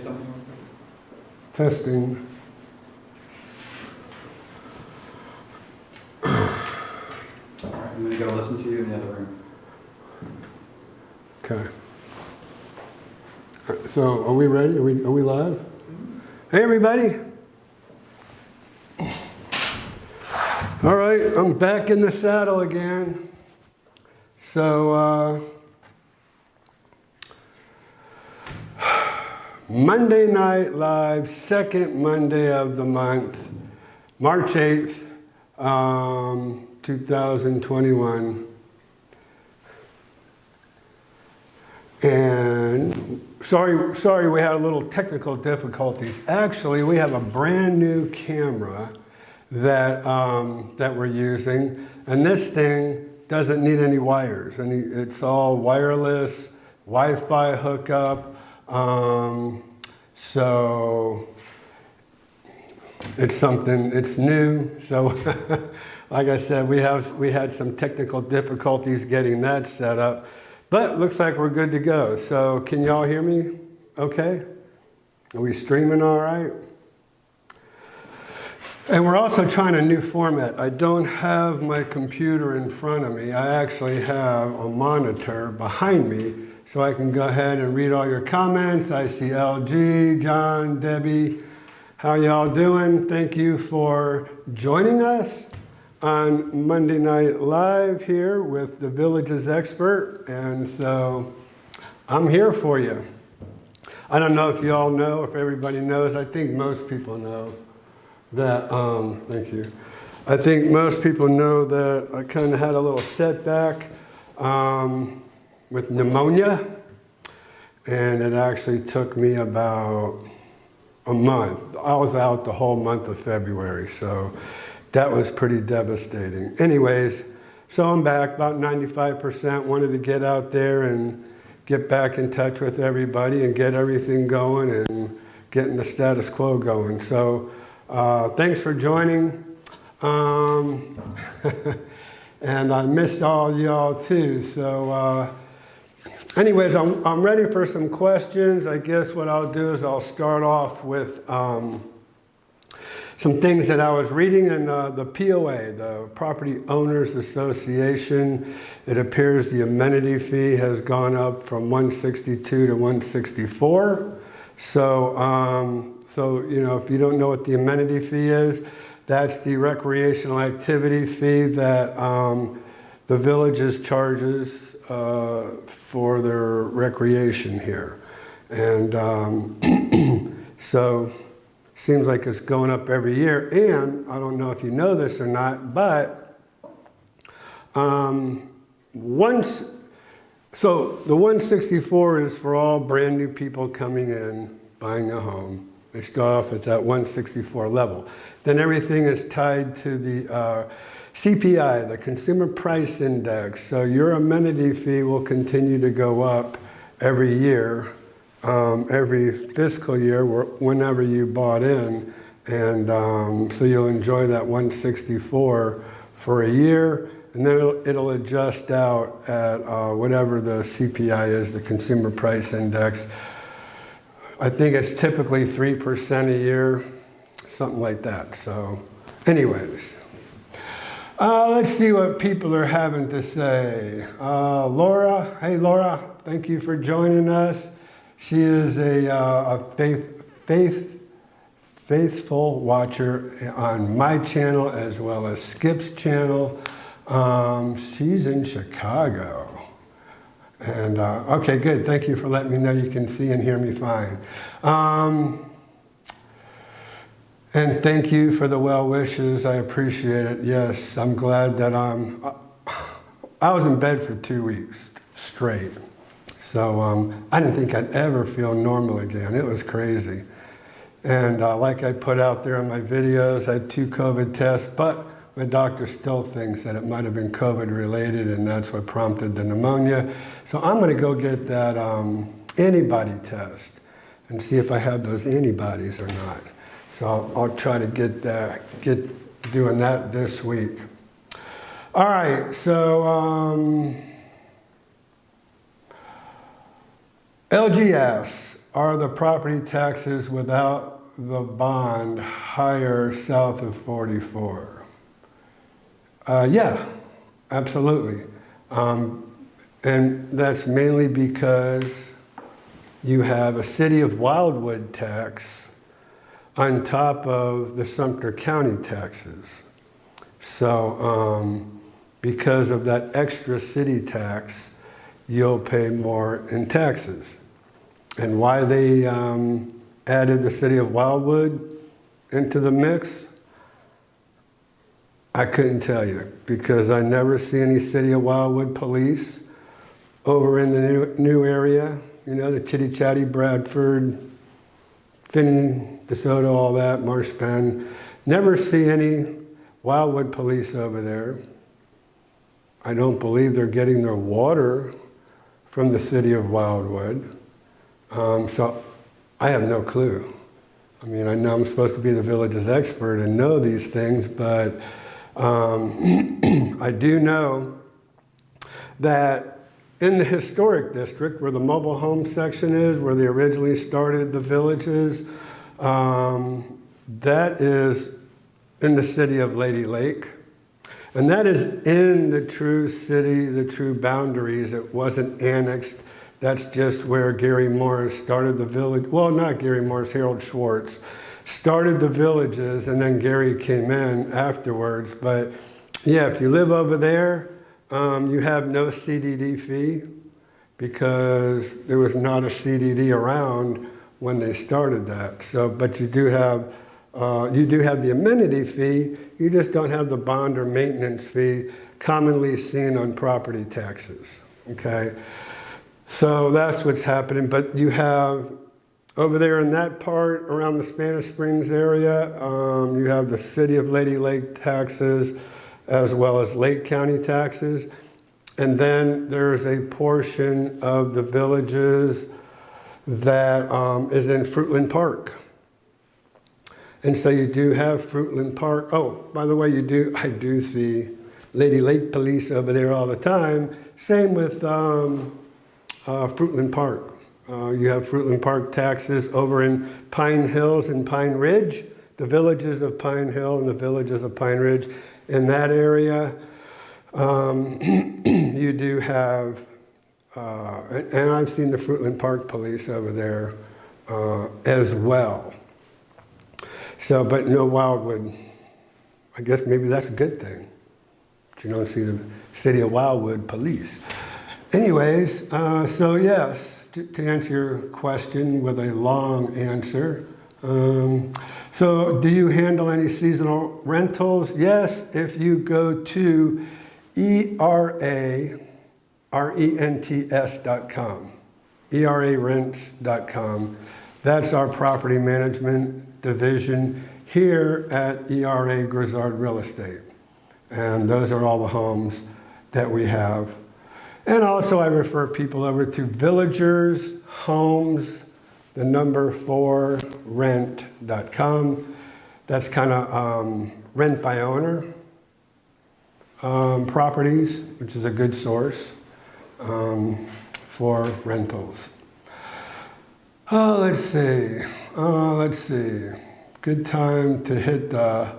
something? Testing. All right, I'm going to go listen to you in the other room. Okay. So are we ready? Are we live? Hey everybody. All right, I'm back in the saddle again. So Monday Night Live, second Monday of the month, March 8th, 2021. And sorry we had a little technical difficulties. Actually, we have a brand new camera that, that we're using. And this thing doesn't need any wires. It's all wireless, Wi-Fi hookup. So it's something, it's new. So like I said, we had some technical difficulties getting that set up. But looks like we're good to go. So can y'all hear me okay? Are we streaming all right? And we're also trying a new format. I don't have my computer in front of me. I actually have a monitor behind me so I can go ahead and read all your comments. I see LG, John, Debbie. How y'all doing? Thank you for joining us on Monday Night Live here with the Village's expert. And so I'm here for you. I don't know if you all know, if everybody knows. I think most people know that, thank you. I think most people know that I kind of had a little setback with pneumonia. And it actually took me about a month. I was out the whole month of February, so that was pretty devastating. Anyways, so I'm back, about 95%. Wanted to get out there and get back in touch with everybody and get everything going and getting the status quo going. So thanks for joining. And I missed all y'all too. So anyways, I'm ready for some questions. I guess what I'll do is I'll start off with some things that I was reading in the POA, the Property Owners Association. It appears the amenity fee has gone up from 162 to 164. So, you know, if you don't know what the amenity fee is, that's the recreational activity fee that the villages charges for their recreation here. And so seems like it's going up every year. And I don't know if you know this or not, but so the 164 is for all brand new people coming in, buying a home. They start off at that 164 level. Then everything is tied to the CPI, the Consumer Price Index. So your amenity fee will continue to go up every year, every fiscal year, whenever you bought in. And so you'll enjoy that 164 for a year, and then it'll adjust out at whatever the CPI is, the Consumer Price Index. I think it's typically 3% a year, something like that. So anyways, let's see what people are having to say. Laura, hey Laura, thank you for joining us. She is a faithful watcher on my channel as well as Skip's channel. She's in Chicago. And okay, good. Thank you for letting me know you can see and hear me fine. And thank you for the well wishes. I appreciate it. Yes, I'm glad that I was in bed for 2 weeks straight. So I didn't think I'd ever feel normal again. It was crazy. And like I put out there in my videos, I had 2 COVID tests, but my doctor still thinks that it might have been COVID related, and that's what prompted the pneumonia. So I'm going to go get that antibody test and see if I have those antibodies or not. So I'll try to get doing that this week. All right, so LG asks, are the property taxes without the bond higher south of 44? Yeah, absolutely. And that's mainly because you have a City of Wildwood tax on top of the Sumter County taxes. So because of that extra city tax, you'll pay more in taxes. And why they added the City of Wildwood into the mix, I couldn't tell you, because I never see any City of Wildwood police over in the new area, you know, the Chitty Chatty, Bradford, Finney, DeSoto, all that, Marsh Bend. Never see any Wildwood police over there. I don't believe they're getting their water from the City of Wildwood. So I have no clue. I mean, I know I'm supposed to be the village's expert and know these things, but I do know that in the historic district, where the mobile home section is, where they originally started the villages, that is in the city of Lady Lake. And that is in the true city, the true boundaries. It wasn't annexed. That's just where Gary Morris started the village. Well, not Gary Morris, Harold Schwartz started the villages, and then Gary came in afterwards. But yeah, if you live over there, you have no CDD fee, because there was not a CDD around when they started that. So, but you do have the amenity fee. You just don't have the bond or maintenance fee commonly seen on property taxes. Okay, so that's what's happening. But you have over there in that part around the Spanish Springs area, you have the City of Lady Lake taxes, as well as Lake County taxes. And then there's a portion of the villages that is in Fruitland Park. And so you do have Fruitland Park. Oh, by the way, I do see Lady Lake police over there all the time. Same with Fruitland Park. You have Fruitland Park taxes over in Pine Hills and Pine Ridge, the villages of Pine Hill and the villages of Pine Ridge. In that area, you do have, and I've seen the Fruitland Park police over there as well. So, but no Wildwood. I guess maybe that's a good thing. But you don't see the City of Wildwood police. Anyways, so yes, to answer your question with a long answer. So do you handle any seasonal rentals? Yes, if you go to ERARENTS.com, ERARents.com. That's our property management division here at ERA Grizzard Real Estate. And those are all the homes that we have. And also I refer people over to Villagers Homes, the number 4 rent.com. That's kind of rent by owner properties, which is a good source for rentals. Let's see. Good time to hit the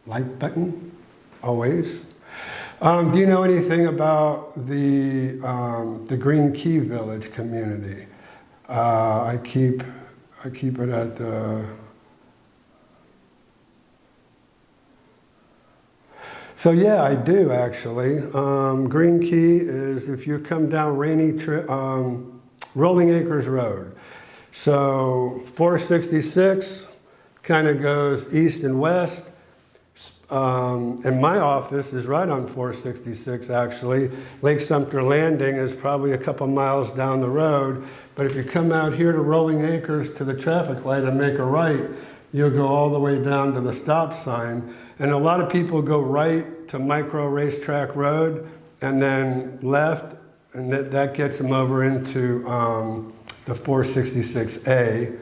like button, always. Do you know anything about the Green Key Village community? I keep it at the. So yeah, I do actually. Green Key is if you come down Rolling Acres Road. So 466 kind of goes east and west. And my office is right on 466 actually. Lake Sumter Landing is probably a couple miles down the road. But if you come out here to Rolling Acres to the traffic light and make a right, you'll go all the way down to the stop sign. And a lot of people go right to Micro Racetrack Road and then left, and that gets them over into the 466A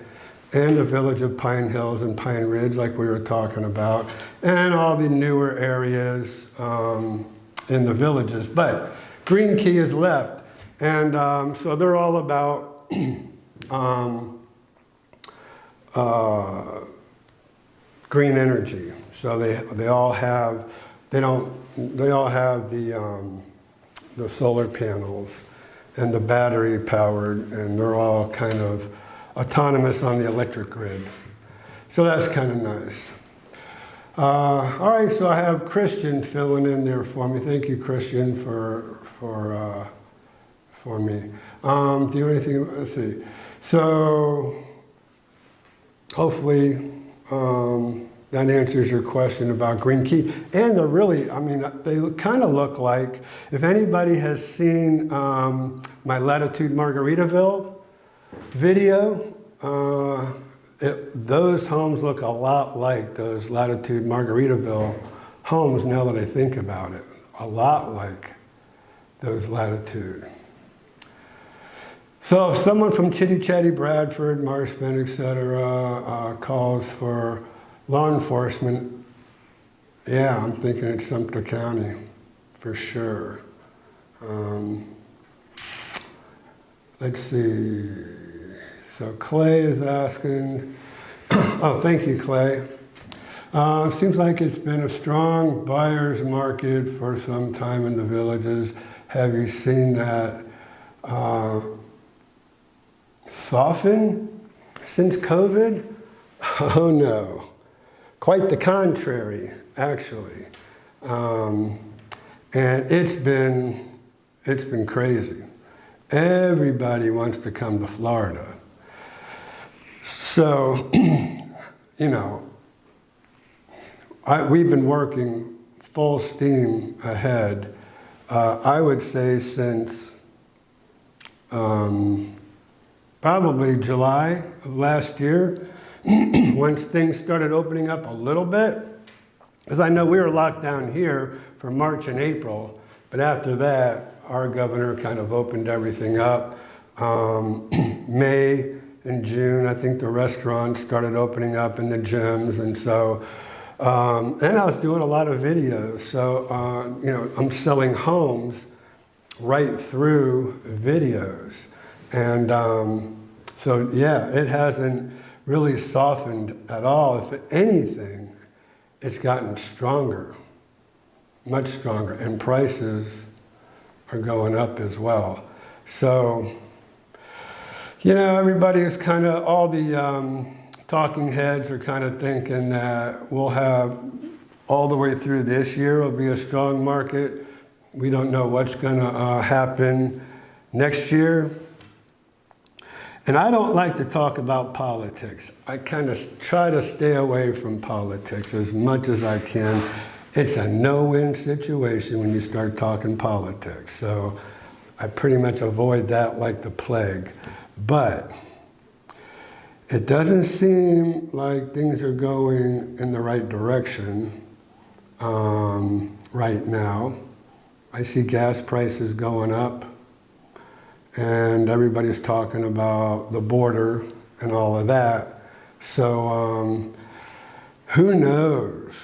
and the village of Pine Hills and Pine Ridge, like we were talking about, and all the newer areas in the villages. But Green Key is left. And so they're all about green energy. So they all have the solar panels and the battery powered, and they're all kind of autonomous on the electric grid. So that's kind of nice. All right, so I have Christian filling in there for me. Thank you, Christian, for me. Do you have anything? Let's see. So hopefully that answers your question about green key. And they're really, I mean, they kind of look like, if anybody has seen my Latitude Margaritaville video, those homes look a lot like those Latitude Margaritaville homes now that I think about it. A lot like those Latitude. So if someone from Chitty Chatty Bradford, Marshman, etc. Calls for law enforcement, yeah, I'm thinking it's Sumter County for sure. Let's see. So Clay is asking, oh, thank you, Clay. Seems like it's been a strong buyer's market for some time in the villages. Have you seen that soften since COVID? Oh no, quite the contrary, actually. And it's been crazy. Everybody wants to come to Florida. So, you know, we've been working full steam ahead, I would say since probably July of last year, once things started opening up a little bit. Because I know we were locked down here for March and April, but after that, our governor kind of opened everything up. May and June, I think the restaurants started opening up and the gyms, and so, and I was doing a lot of videos. So, you know, I'm selling homes right through videos. And so, yeah, it hasn't really softened at all. If anything, it's gotten stronger, much stronger, and prices are going up as well. So, you know, everybody is kind of, all the talking heads are kind of thinking that we'll have all the way through this year will be a strong market. We don't know what's going to happen next year. And I don't like to talk about politics. I kind of try to stay away from politics as much as I can. It's a no-win situation when you start talking politics. So I pretty much avoid that like the plague. But it doesn't seem like things are going in the right direction right now. I see gas prices going up, and everybody's talking about the border and all of that. So who knows?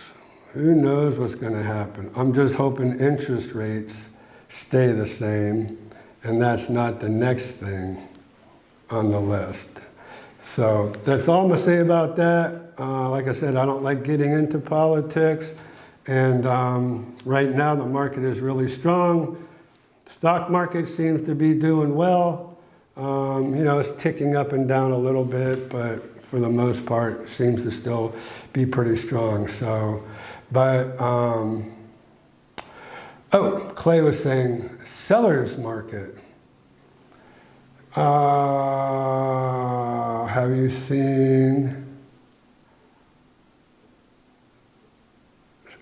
Who knows what's going to happen? I'm just hoping interest rates stay the same, and that's not the next thing on the list. So that's all I'm going to say about that. Like I said, I don't like getting into politics. And right now the market is really strong. Stock market seems to be doing well. You know, it's ticking up and down a little bit, but for the most part, seems to still be pretty strong. So, but, oh, Clay was saying seller's market. Have you seen,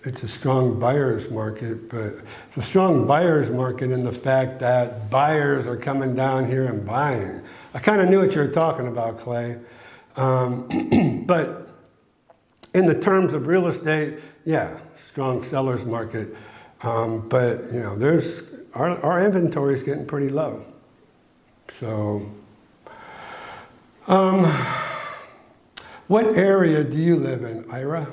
it's a strong buyer's market, but it's a strong buyer's market in the fact that buyers are coming down here and buying. I kind of knew what you were talking about, Clay. But in the terms of real estate, yeah, strong seller's market. But, you know, there's, our inventory is getting pretty low. So, what area do you live in, Ira?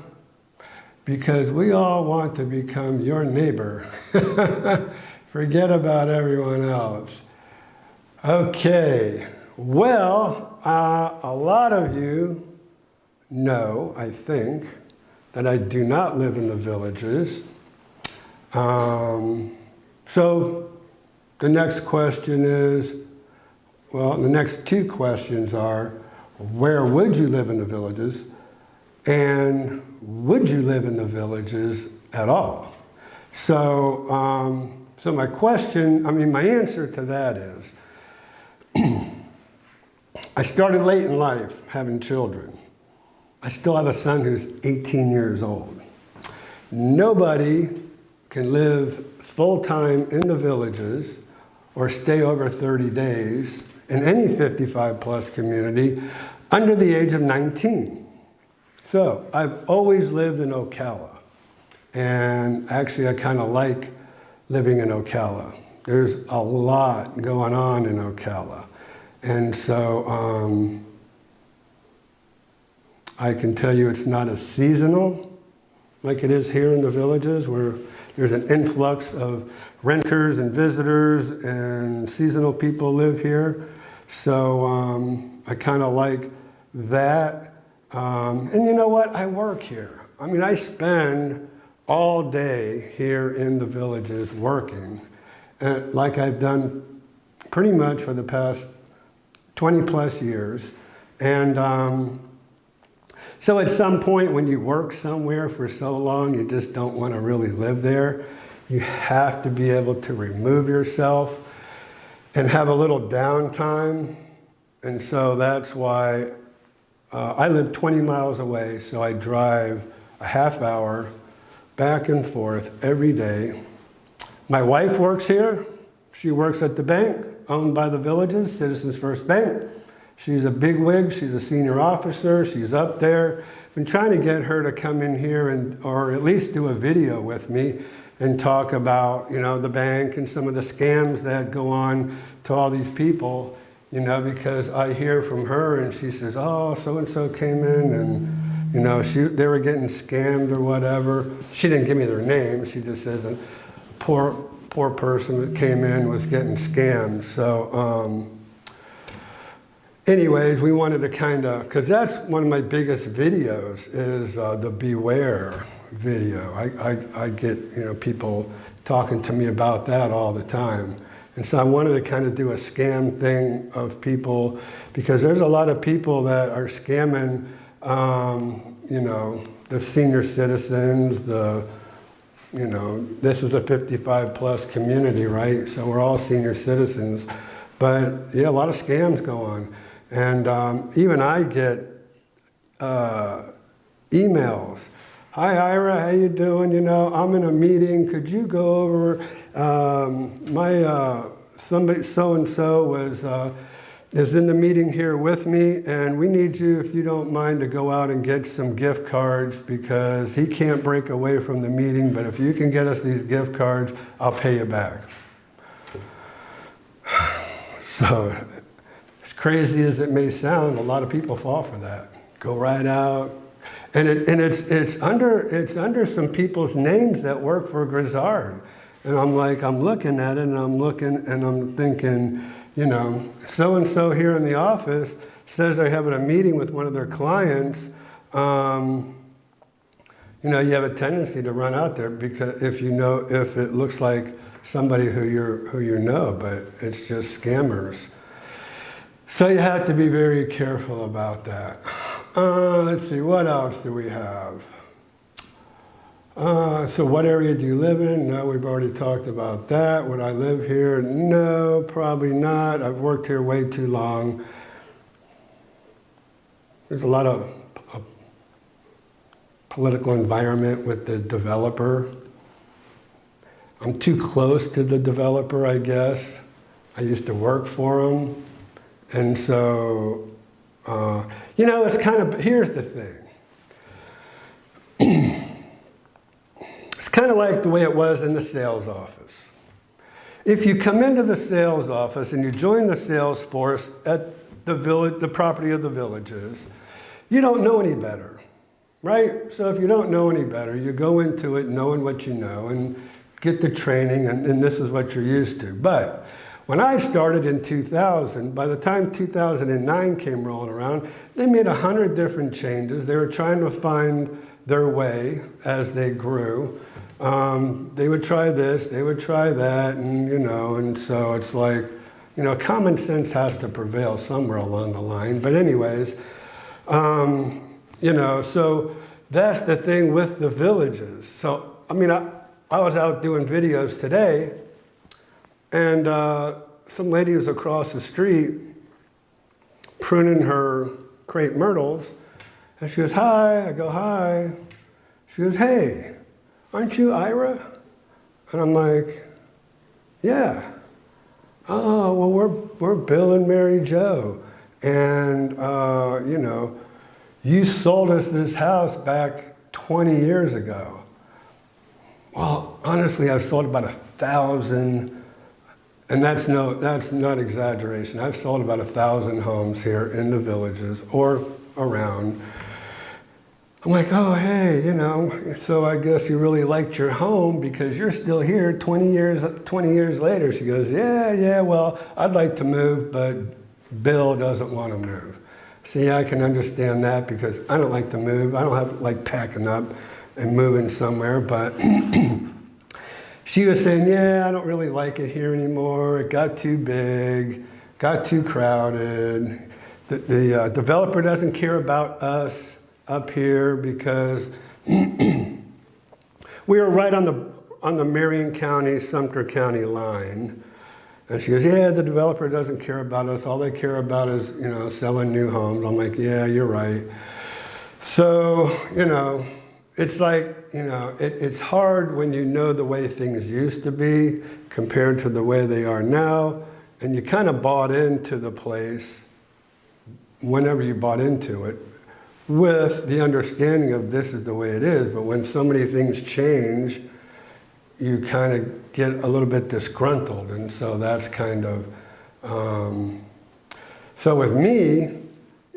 Because we all want to become your neighbor. Forget about everyone else. Okay, well, a lot of you know, I think, that I do not live in the villages. So the next question is, well, the next two questions are, where would you live in the villages? And would you live in the villages at all? So, so my answer to that is, I started late in life having children. I still have a son who's 18 years old. Nobody can live full-time in the villages or stay over 30 days in any 55-plus community under the age of 19. So I've always lived in Ocala. And actually, I kind of like living in Ocala. There's a lot going on in Ocala. And so I can tell you it's not as seasonal like it is here in the villages, where there's an influx of renters and visitors and seasonal people live here. So I kind of like that. And you know what? I work here. I mean, I spend all day here in the villages working, like I've done pretty much for the past 20 plus years. And so at some point when you work somewhere for so long, you just don't want to really live there. You have to be able to remove yourself and have a little downtime. And so that's why I live 20 miles away, so I drive a half hour back and forth every day. My wife works here. She works at the bank owned by the villages, Citizens First Bank. She's a bigwig. She's a senior officer. She's up there. I've been trying to get her to come in here or at least do a video with me and talk about, you know, the bank and some of the scams that go on to all these people, you know, because I hear from her and she says, oh, so-and-so came in and, you know, they were getting scammed or whatever. She didn't give me their name. She just says a poor person that came in was getting scammed. So anyways, we wanted to kind of, because that's one of my biggest videos is the Beware video. I get, you know, people talking to me about that all the time. And so I wanted to kind of do a scam thing of people, because there's a lot of people that are scamming, you know, the senior citizens, you know, this is a 55-plus community, right? So we're all senior citizens. But yeah, a lot of scams go on. And even I get emails. Hi, Ira, how you doing? You know, I'm in a meeting. Could you go over? Somebody so-and-so is in the meeting here with me, and we need you, if you don't mind, to go out and get some gift cards because he can't break away from the meeting, but if you can get us these gift cards, I'll pay you back. So, as crazy as it may sound, a lot of people fall for that. Go right out. And it's under some people's names that work for Grizzard. And I'm looking at it and I'm thinking, you know, so-and-so here in the office says they're having a meeting with one of their clients. You know, you have a tendency to run out there because if it looks like somebody who you know, but it's just scammers. So you have to be very careful about that. Let's see, what else do we have? So what area do you live in? No, we've already talked about that. Would I live here? No, probably not. I've worked here way too long. There's a lot of political environment with the developer. I'm too close to the developer, I guess. I used to work for him. And so, you know, it's kind of, here's the thing. It's kind of like the way it was in the sales office. If you come into the sales office and you join the sales force at the property of the villages, you don't know any better, right? So if you don't know any better, you go into it knowing what you know and get the training, and this is what you're used to. But When I started in 2000, by the time 2009 came rolling around, they made 100 different changes. They were trying to find their way as they grew. They would try this, they would try that, and and so it's like, common sense has to prevail somewhere along the line. But anyways, so that's the thing with the villages. So, I mean, I was out doing videos today, and some lady was across the street pruning her crepe myrtles, and she goes, "Hi." I go, "Hi." She goes, "Hey, aren't you Ira?" And I'm like, "Yeah." "Oh, well, we're Bill and Mary Jo, and you sold us this house back 20 years ago." Well, honestly, I've sold about 1,000, and that's not exaggeration. I've sold about 1,000 homes here in the villages or around. I'm like, "Oh, hey, so I guess you really liked your home because you're still here 20 years later." She goes, yeah, well, I'd like to move, but Bill doesn't want to move." See, I can understand that because I don't like to move. I don't have like packing up and moving somewhere, but she was saying, "Yeah, I don't really like it here anymore. It got too big, got too crowded. The developer doesn't care about us up here because we are right on the Marion County, Sumter County line." And she goes, "Yeah, the developer doesn't care about us. All they care about is, selling new homes." I'm like, "Yeah, you're right." So, it's like, it's hard when you know the way things used to be compared to the way they are now. And you kind of bought into the place whenever you bought into it with the understanding of this is the way it is. But when so many things change, you kind of get a little bit disgruntled. And so that's kind of, so with me,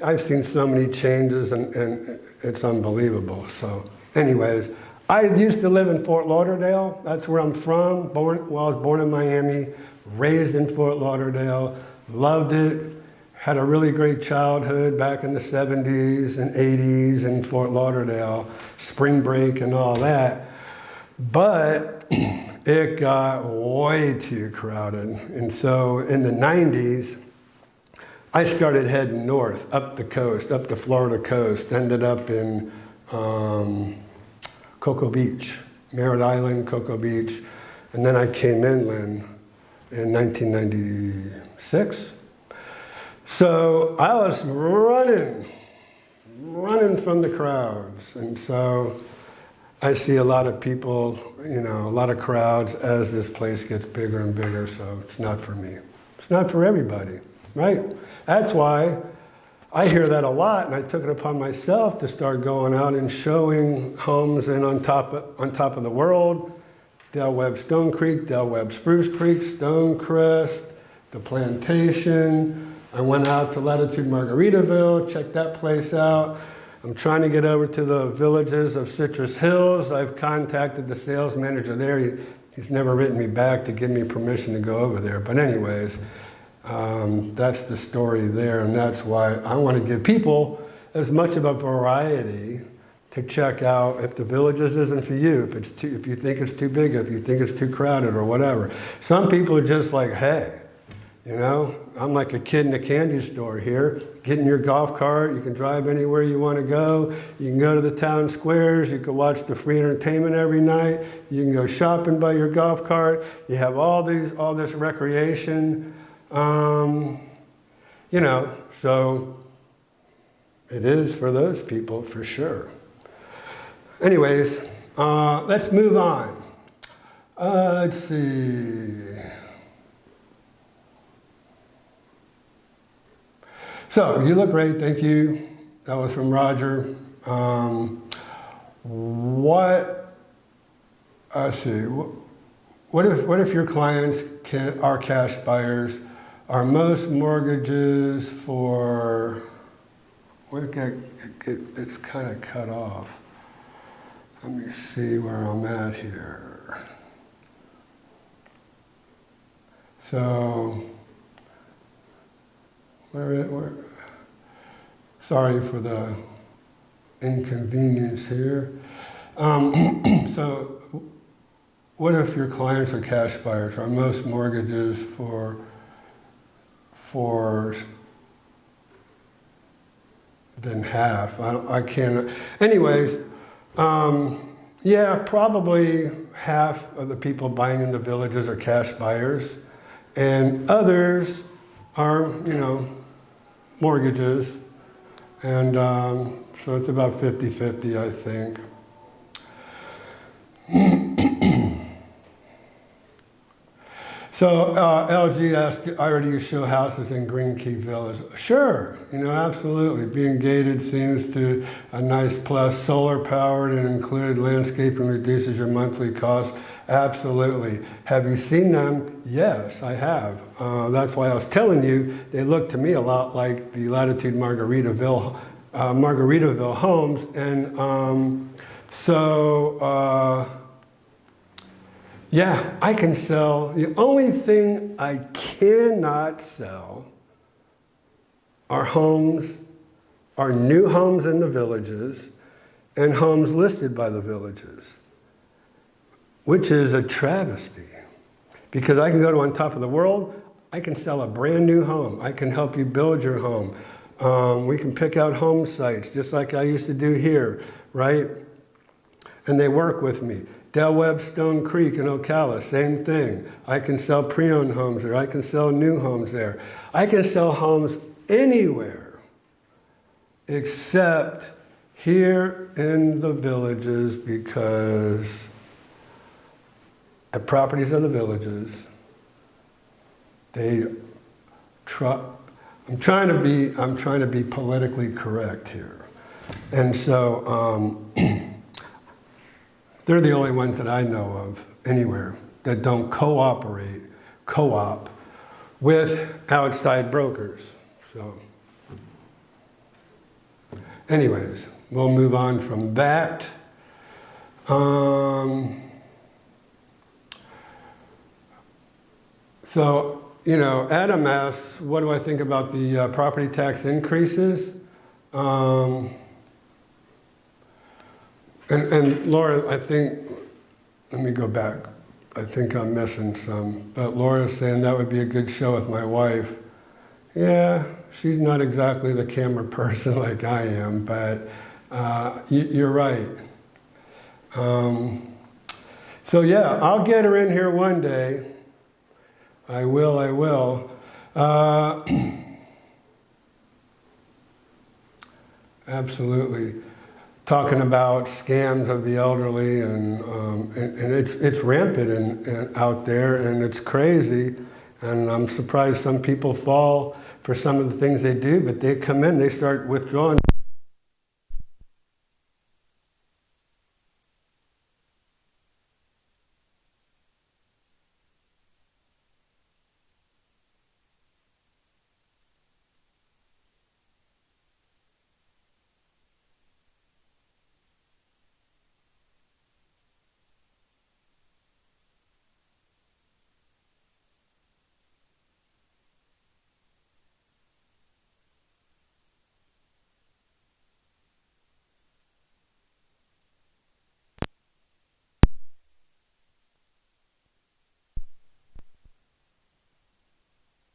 I've seen so many changes and it's unbelievable. So anyways, I used to live in Fort Lauderdale. That's where I'm from. I was born in Miami, raised in Fort Lauderdale, loved it. Had a really great childhood back in the 70s and 80s in Fort Lauderdale, spring break and all that. But it got way too crowded. And so in the 90s, I started heading north, up the coast, up the Florida coast, ended up in Cocoa Beach, Merritt Island, Cocoa Beach. And then I came inland in 1996. So I was running from the crowds. And so I see a lot of people, a lot of crowds as this place gets bigger and bigger. So it's not for me. It's not for everybody, right? That's why I hear that a lot, and I took it upon myself to start going out and showing homes in on top of the world. Del Webb Stone Creek, Del Webb Spruce Creek, Stonecrest, the Plantation. I went out to Latitude Margaritaville, checked that place out. I'm trying to get over to the villages of Citrus Hills. I've contacted the sales manager there. He's never written me back to give me permission to go over there. But anyways, that's the story there, and that's why I want to give people as much of a variety to check out if the villages isn't for you, if you think it's too big, if you think it's too crowded or whatever. Some people are just like, hey, I'm like a kid in a candy store here. Get in your golf cart, you can drive anywhere you want to go. You can go to the town squares, you can watch the free entertainment every night. You can go shopping by your golf cart. You have all this recreation. So it is for those people for sure. Anyways, let's move on. Let's see. So, you look great, thank you. That was from Roger. What if your clients are cash buyers? Are most mortgages for, it's kind of cut off. Let me see where I'm at here. So, sorry for the inconvenience here. So, what if your clients are cash buyers? Are most mortgages for than half? I can't. Anyways, yeah, probably half of the people buying in the villages are cash buyers, and others are, you know, mortgages, and so it's about 50-50, I think. So LG asked, do you show houses in Green Key Village? Sure, you know, absolutely. Being gated seems to a nice plus. Solar powered and included landscaping reduces your monthly cost. Absolutely. Have you seen them? Yes, I have. That's why I was telling you, they look to me a lot like the Latitude Margaritaville homes. And yeah, I can sell. The only thing I cannot sell are homes, are new homes in the villages and homes listed by the villages, which is a travesty. Because I can go to On Top of the World, I can sell a brand new home. I can help you build your home. We can pick out home sites, just like I used to do here, right? And they work with me. Del Webb, Stone Creek, and Ocala, same thing. I can sell pre-owned homes there. I can sell new homes there. I can sell homes anywhere except here in the villages, because at properties of the villages, I'm trying to be politically correct here. And so, they're the only ones that I know of anywhere that don't co-op with outside brokers. So anyways, we'll move on from that. So, you know, Adam asks, what do I think about the property tax increases? And Laura, I think, let me go back. I think I'm missing some. But Laura's saying that would be a good show with my wife. Yeah, she's not exactly the camera person like I am, but you're right. So yeah, I'll get her in here one day. I will. Absolutely. Talking about scams of the elderly, and it's rampant out there, and it's crazy. And I'm surprised some people fall for some of the things they do, but they come in, they start withdrawing.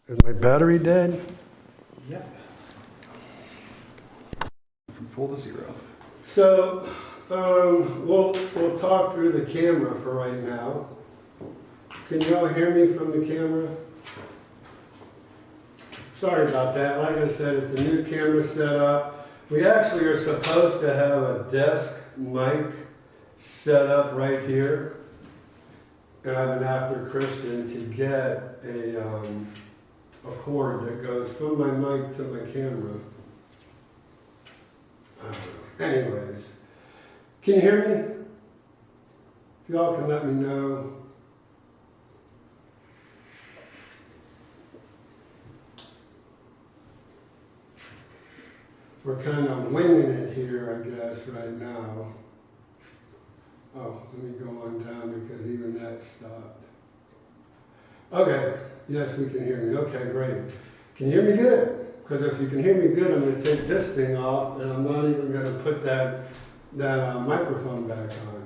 Is my battery dead? Yep. From full to zero. So, we'll talk through the camera for right now. Can you all hear me from the camera? Sorry about that. Like I said, it's a new camera set up. We actually are supposed to have a desk mic set up right here. And I've been after Christian to get a cord that goes from my mic to my camera. Anyways, can you hear me? If y'all can let me know. We're kind of winging it here, I guess, right now. Oh, let me go on down because even that stopped. Okay. Yes, we can hear me. Okay, great. Can you hear me good? Because if you can hear me good, I'm going to take this thing off, and I'm not even going to put that microphone back on.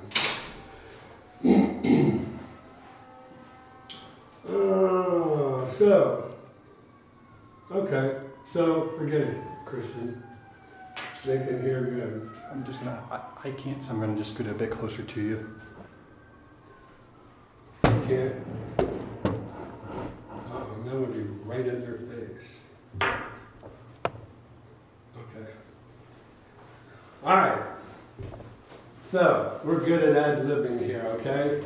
Okay, so forget it, Christian. They can hear good. I'm just gonna, I can't, so I'm gonna just get a bit closer to you. You can't? Uh-oh, that would be right in their face. Okay. All right. So, we're good at ad-libbing here, okay?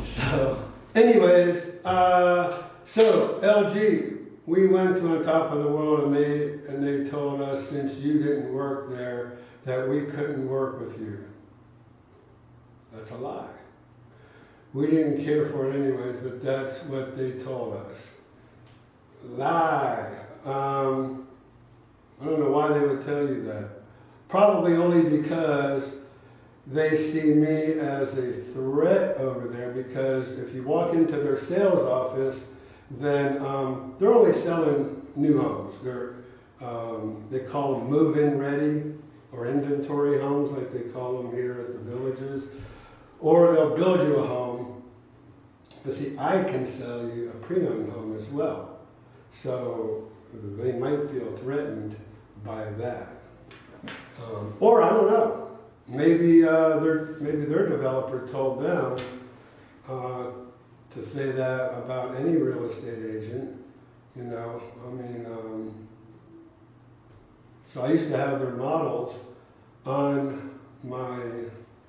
So, anyways, so LG, we went to On Top of the World and they told us since you didn't work there that we couldn't work with you. That's a lie. We didn't care for it anyways, but that's what they told us. Lie. I don't know why they would tell you that. Probably only because they see me as a threat over there, because if you walk into their sales office, then they're only selling new homes. They call them move-in ready or inventory homes, like they call them here at the villages. Or they'll build you a home. But see, I can sell you a pre-owned home as well. So they might feel threatened by that. Or I don't know. Maybe their developer told them to say that about any real estate agent, you know. I mean, so I used to have their models on my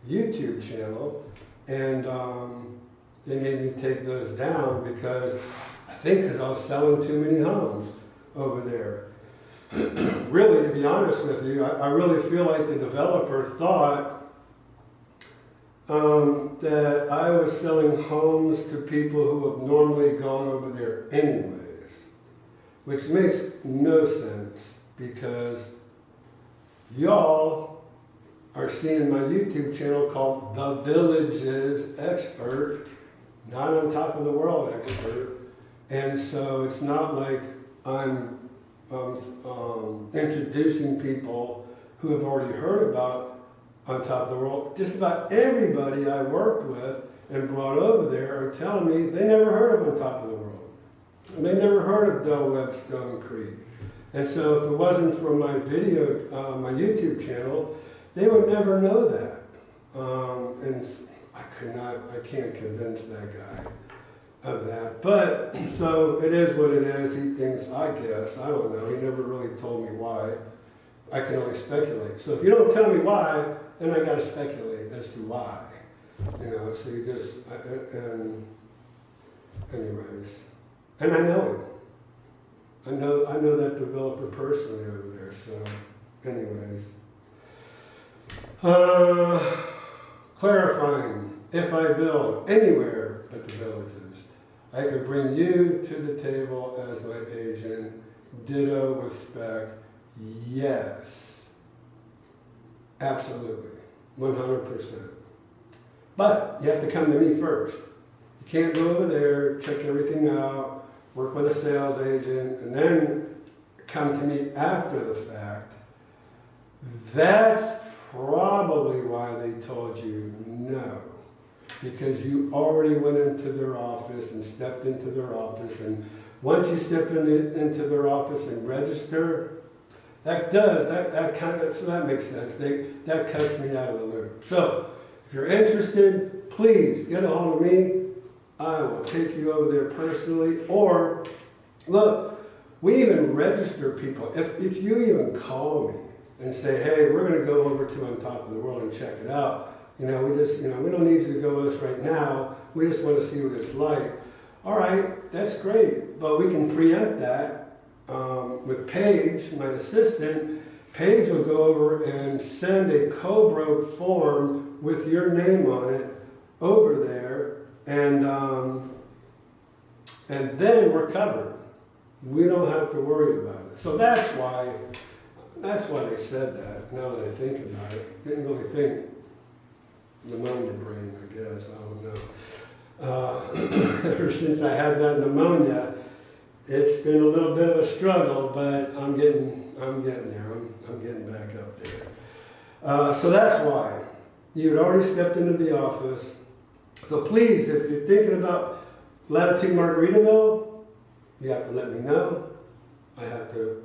YouTube channel, and they made me take those down because I was selling too many homes over there. Really, to be honest with you, I really feel like the developer thought that I was selling homes to people who have normally gone over there anyways, which makes no sense because y'all are seeing my YouTube channel called The Villages Expert, not On Top of the World Expert, and so it's not like I'm introducing people who have already heard about On Top of the World. Just about everybody I worked with and brought over there are telling me they never heard of On Top of the World. And they never heard of Del Webb Stone Creek. And so if it wasn't for my video, my YouTube channel, they would never know that. And I can't convince that guy of that. But, so it is what it is. He thinks, I guess, I don't know. He never really told me why. I can only speculate. So if you don't tell me why, then I got to speculate as to why. You know, so you just, anyways. And I know him. I know that developer personally over there, so anyways. Clarifying, if I build anywhere but the villages, I could bring you to the table as my agent, ditto with spec, yes. Absolutely, 100%. But you have to come to me first. You can't go over there, check everything out, work with a sales agent, and then come to me after the fact. That's probably why they told you no. Because you already went into their office and stepped into their office, and once you step into their office and register, that makes sense. That cuts me out of the loop. So, if you're interested, please get a hold of me. I will take you over there personally. Or, look, we even register people. If you even call me and say, hey, we're going to go over to On Top of the World and check it out. We don't need you to go with us right now. We just want to see what it's like. All right, that's great. But we can preempt that with Paige, my assistant. Paige will go over and send a co-broke form with your name on it over there, and then we're covered. We don't have to worry about it. So that's why they said that. Now that I think about it, didn't really think. Pneumonia brain, I guess, I don't know. Ever since I had that pneumonia, it's been a little bit of a struggle, but I'm getting there. I'm getting back up there. So that's why you had already stepped into the office. So please, if you're thinking about Latitude Margaritaville, you have to let me know. I have to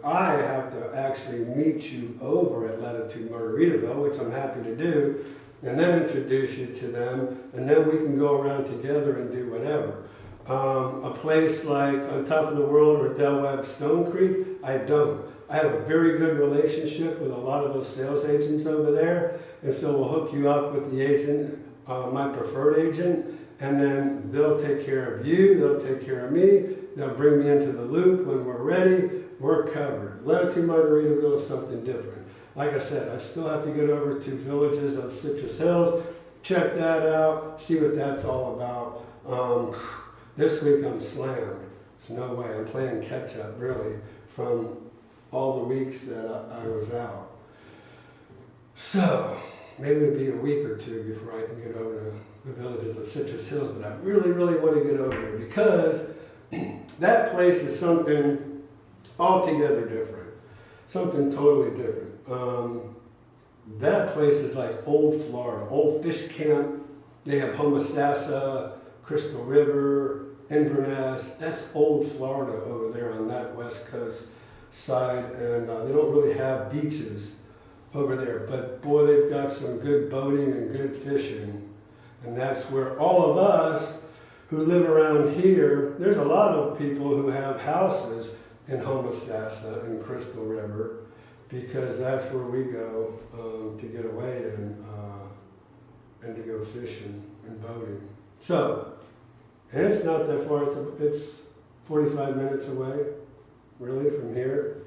actually meet you over at Latitude Margaritaville, which I'm happy to do, and then introduce you to them, and then we can go around together and do whatever. A place like On Top of the World or Del Webb Stone Creek, I don't. I have a very good relationship with a lot of those sales agents over there, and so we'll hook you up with the agent, my preferred agent, and then they'll take care of you, they'll take care of me, they'll bring me into the loop when we're ready, we're covered. Latitude Margaritaville is something different. Like I said, I still have to get over to Villages of Citrus Hills, check that out, see what that's all about. This week I'm slammed. There's no way. I'm playing catch up, really, from all the weeks that I was out. So, maybe it'll be a week or two before I can get over to the Villages of Citrus Hills, but I really, really want to get over there because that place is something altogether different. Something totally different. That place is like old Florida, old fish camp. They have Homosassa, Crystal River, Inverness. That's old Florida over there on that west coast side, and they don't really have beaches over there. But boy, they've got some good boating and good fishing, and that's where all of us who live around here, there's a lot of people who have houses in Homosassa and Crystal River, because that's where we go to get away and to go fishing and boating. So, and it's not that far, it's 45 minutes away, really, from here,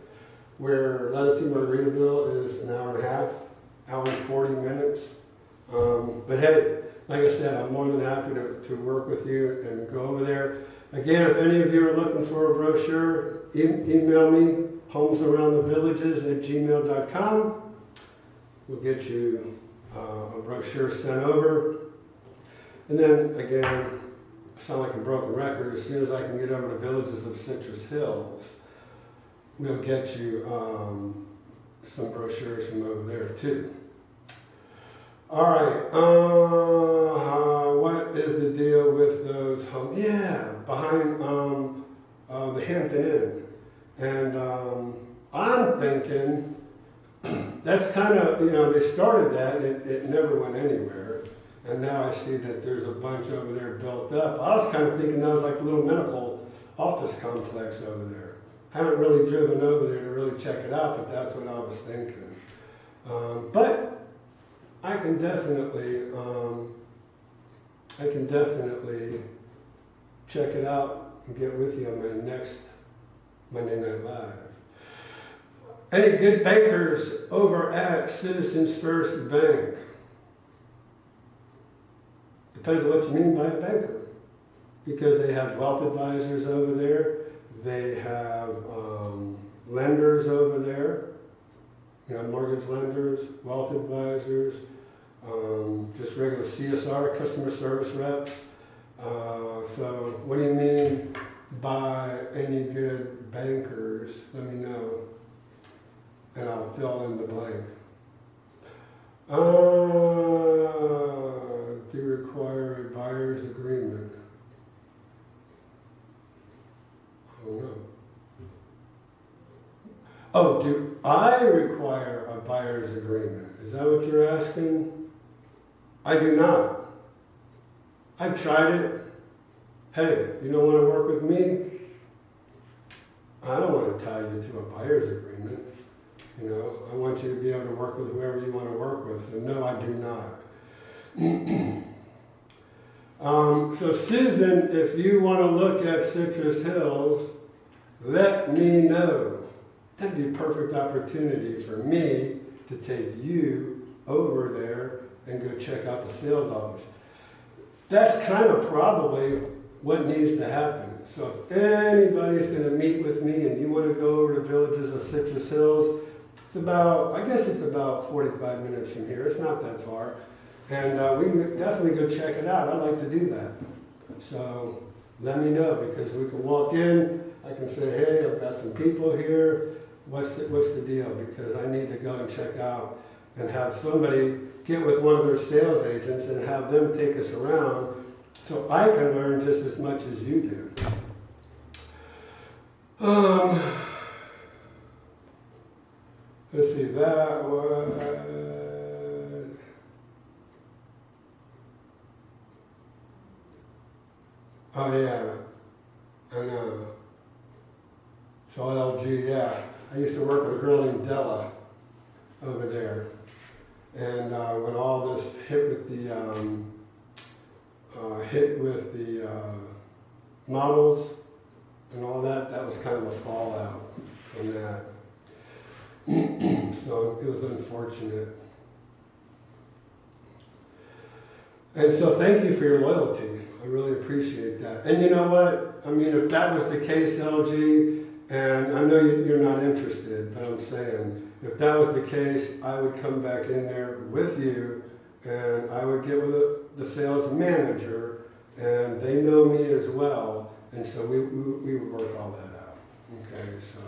where Latitude Margaritaville is an hour and a half, hour and 40 minutes. But hey, like I said, I'm more than happy to work with you and go over there. Again, if any of you are looking for a brochure, email me, homesaroundthevillages@gmail.com. We'll get you a brochure sent over. And then, again, I sound like a broken record. As soon as I can get over to Villages of Citrus Hills, we'll get you some brochures from over there, too. All right, what is the deal with those homes? Yeah, behind the Hampton Inn. And I'm thinking, that's kind of, they started that, it never went anywhere. And now I see that there's a bunch over there built up. I was kind of thinking that was like a little medical office complex over there. Haven't really driven over there to really check it out, but that's what I was thinking. But I can definitely check it out and get with you on my next Monday Night Live. Any good bankers over at Citizens First Bank? Depends on what you mean by a banker. Because they have wealth advisors over there. They have lenders over there. Mortgage lenders, wealth advisors, just regular CSR, customer service reps. So what do you mean by any good bankers? Let me know, and I'll fill in the blank. Do you require a buyer's agreement? Oh no. Oh, do I require a buyer's agreement? Is that what you're asking? I do not. I've tried it. Hey, you don't want to work with me? I don't want to tie you to a buyer's agreement. I want you to be able to work with whoever you want to work with. So no, I do not. So Susan, if you want to look at Citrus Hills, let me know. That'd be a perfect opportunity for me to take you over there and go check out the sales office. That's kind of probably what needs to happen. So if anybody's going to meet with me and you want to go over to Villages of Citrus Hills, it's about 45 minutes from here. It's not that far. And we can definitely go check it out. I'd like to do that. So let me know, because we can walk in, I can say, hey, I've got some people here, what's the deal? Because I need to go and check out and have somebody get with one of their sales agents and have them take us around so I can learn just as much as you do. Let's see, that was... Oh yeah, I know. So LG, yeah. I used to work with a girl named Della over there. And when all this hit with the models and all that, that was kind of a fallout from that. So it was unfortunate. And so thank you for your loyalty. I really appreciate that. And you know what? I mean, if that was the case, LG, and I know you're not interested, but I'm saying, if that was the case, I would come back in there with you, and I would get with the sales manager, and they know me as well, and so we would work all that out. Okay, so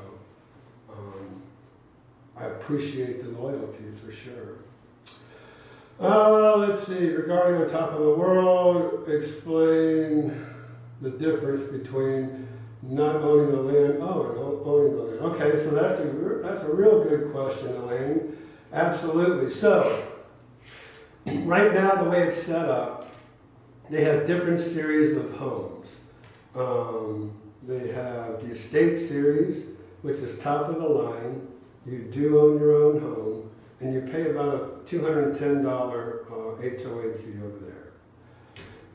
I appreciate the loyalty for sure. Let's see, regarding on top of the world, explain the difference between not owning the land, and owning the land. Okay, so that's a real good question, Elaine. Absolutely. So, right now the way it's set up, they have different series of homes. They have the estate series, which is top of the line. You do own your own home, and you pay about a $210 HOA fee over there.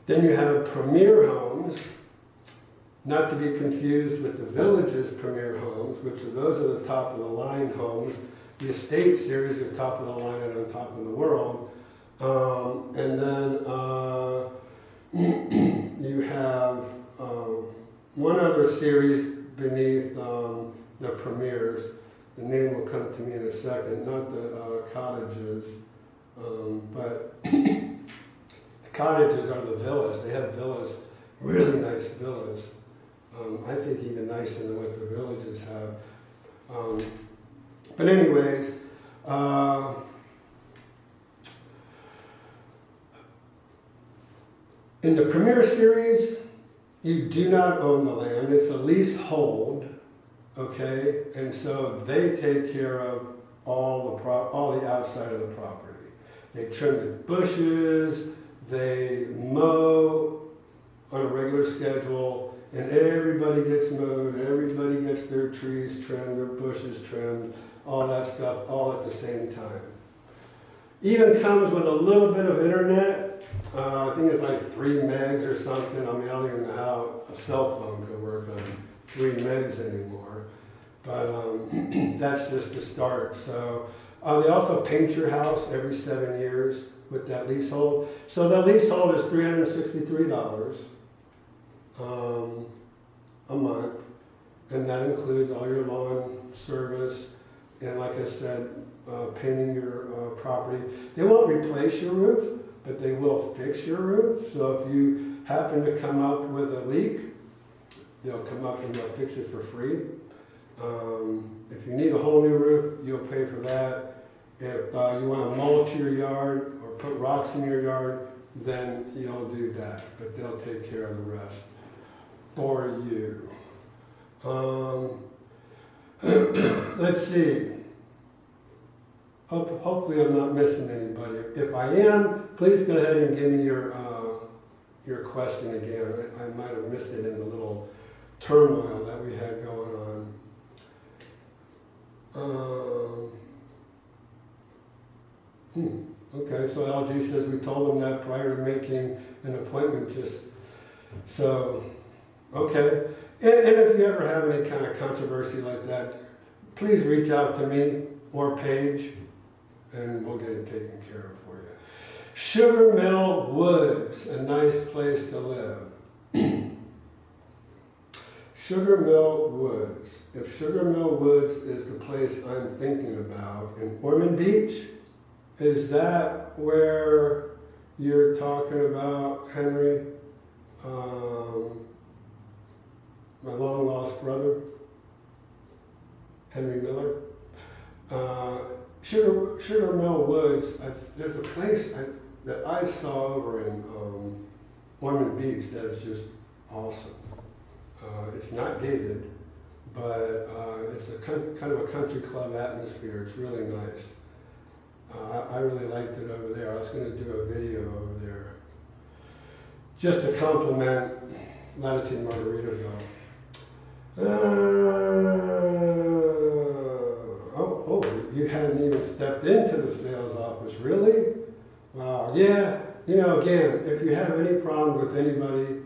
Then you have premier homes, not to be confused with the Village's premier homes, which those are the top of the line homes. The estate series are top of the line and on top of the world. And then you have one other series beneath the premiers. The name will come to me in a second, not the cottages, but the cottages are the villas. They have villas, really nice villas. I think even nicer than what the Villages have. But anyways, in the Premier Series, you do not own the land. It's a leasehold, okay? And so they take care of all the outside of the property. They trim the bushes, they mow on a regular schedule, and everybody gets mowed, everybody gets their trees trimmed, their bushes trimmed, all that stuff, all at the same time. Even comes with a little bit of internet. I think it's like 3 megs or something. I mean, I don't even know how a cell phone could work on 3 megs anymore. But that's just the start. So they also paint your house every 7 years with that leasehold. So the leasehold is $363 a month, and that includes all your lawn service, and like I said, painting your property. They won't replace your roof, but they will fix your roof. So if you happen to come up with a leak, they'll come up and they'll fix it for free. If you need a whole new roof, you'll pay for that. If you want to mulch your yard or put rocks in your yard, then you'll do that, but they'll take care of the rest for you. Let's see. Hopefully I'm not missing anybody. If I am, please go ahead and give me your question again. I might have missed it in the little turmoil that we had going on. Okay, so LG says we told them that prior to making an appointment, so, okay. And if you ever have any kind of controversy like that, please reach out to me or Paige, and we'll get it taken care of for you. Sugar Mill Woods, a nice place to live. Sugar Mill Woods. If Sugar Mill Woods is the place I'm thinking about in Ormond Beach, is that where you're talking about, Henry? my long lost brother, Henry Miller. Sugar Mill Woods, there's a place that I saw over in Ormond Beach that is just awesome. It's not gated, but it's a kind of a country club atmosphere. It's really nice. I really liked it over there. I was going to do a video over there just to compliment Latitude Margaritaville. You hadn't even stepped into the sales office, really? Wow, yeah, you know, again, if you have any problems with anybody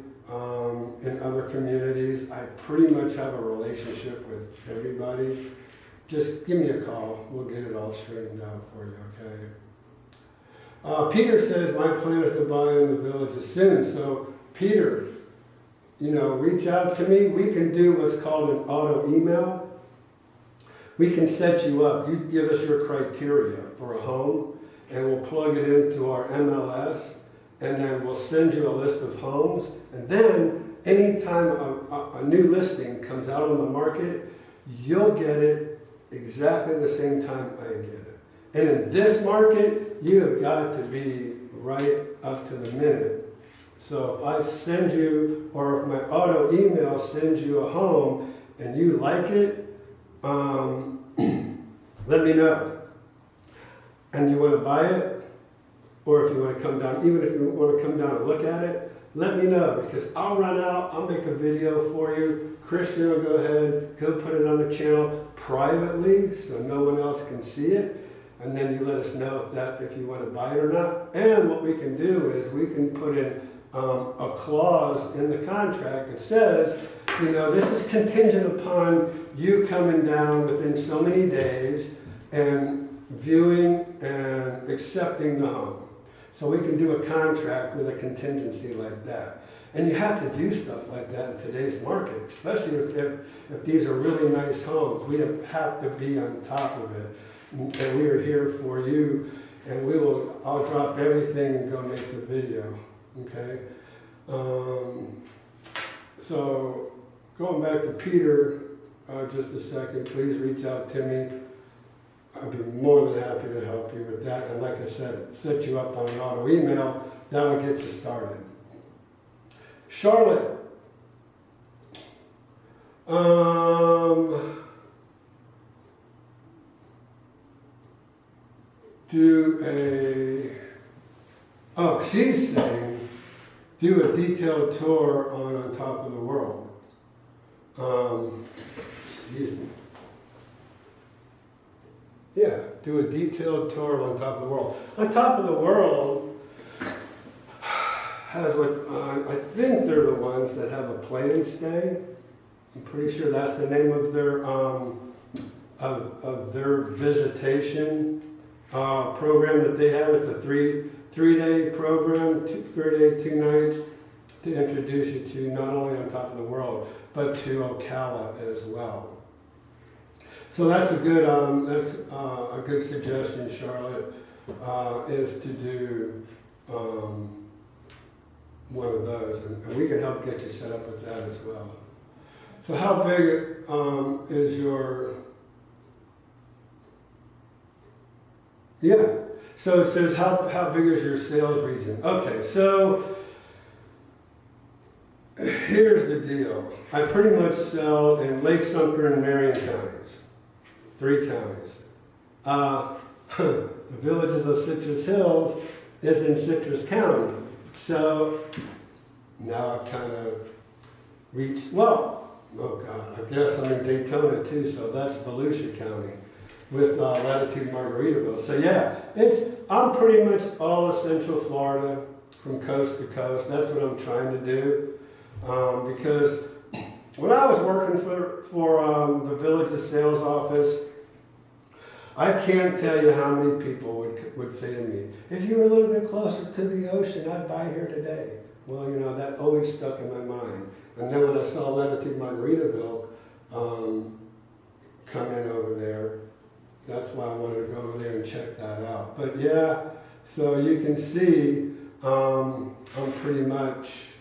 in other communities, I pretty much have a relationship with everybody. Just give me a call. We'll get it all straightened out for you, okay? Peter says, my plan is to buy in the villages soon. So, Peter, you know, reach out to me. We can do what's called an auto email. We can set you up. You give us your criteria for a home, and we'll plug it into our MLS, and then we'll send you a list of homes. And then, anytime a new listing comes out on the market, you'll get it exactly the same time I get it. And in this market, you have got to be right up to the minute. So if I send you, or if my auto email sends you a home and you like it, let me know. And you want to buy it, or if you want to come down, even if you want to come down and look at it, let me know, because I'll run out, I'll make a video for you. Christian will go ahead, he'll put it on the channel privately so no one else can see it. And then you let us know if you want to buy it or not. And what we can do is we can put in a clause in the contract that says, you know, this is contingent upon you coming down within so many days and viewing and accepting the home. So we can do a contract with a contingency like that. And you have to do stuff like that in today's market, especially if these are really nice homes. We have to be on top of it. And we are here for you. And I'll drop everything and go make the video, okay? So going back to Peter, just a second, please reach out to me. I'd be more than happy to help you with that. And like I said, set you up on an auto email. That'll get you started. Charlotte. She's saying, do a detailed tour on Top of the World. Excuse me. Yeah, do a detailed tour on Top of the World. On Top of the World has what, I think they're the ones that have a play and stay. I'm pretty sure that's the name of their visitation program that they have. It's a three-day program, 3 days, 2 nights, to introduce you to not only On Top of the World, but to Ocala as well. So that's a good suggestion, Charlotte, is to do one of those, and we can help get you set up with that as well. So how big is your? Yeah. So it says how big is your sales region? Okay. So here's the deal. I pretty much sell in Lake Sumter and Marion counties. 3 counties. The Villages of Citrus Hills is in Citrus County. So now I've kind of reached, well, oh God, I guess I'm in Daytona too, so that's Volusia County with Latitude Margaritaville. So yeah, I'm pretty much all of Central Florida from coast to coast. That's what I'm trying to do. Because when I was working for the Villages sales office, I can't tell you how many people would say to me, if you were a little bit closer to the ocean, I'd buy here today. Well, you know, that always stuck in my mind. And then when I saw Latitude Margaritaville come in over there, that's why I wanted to go over there and check that out. But yeah, so you can see I'm pretty much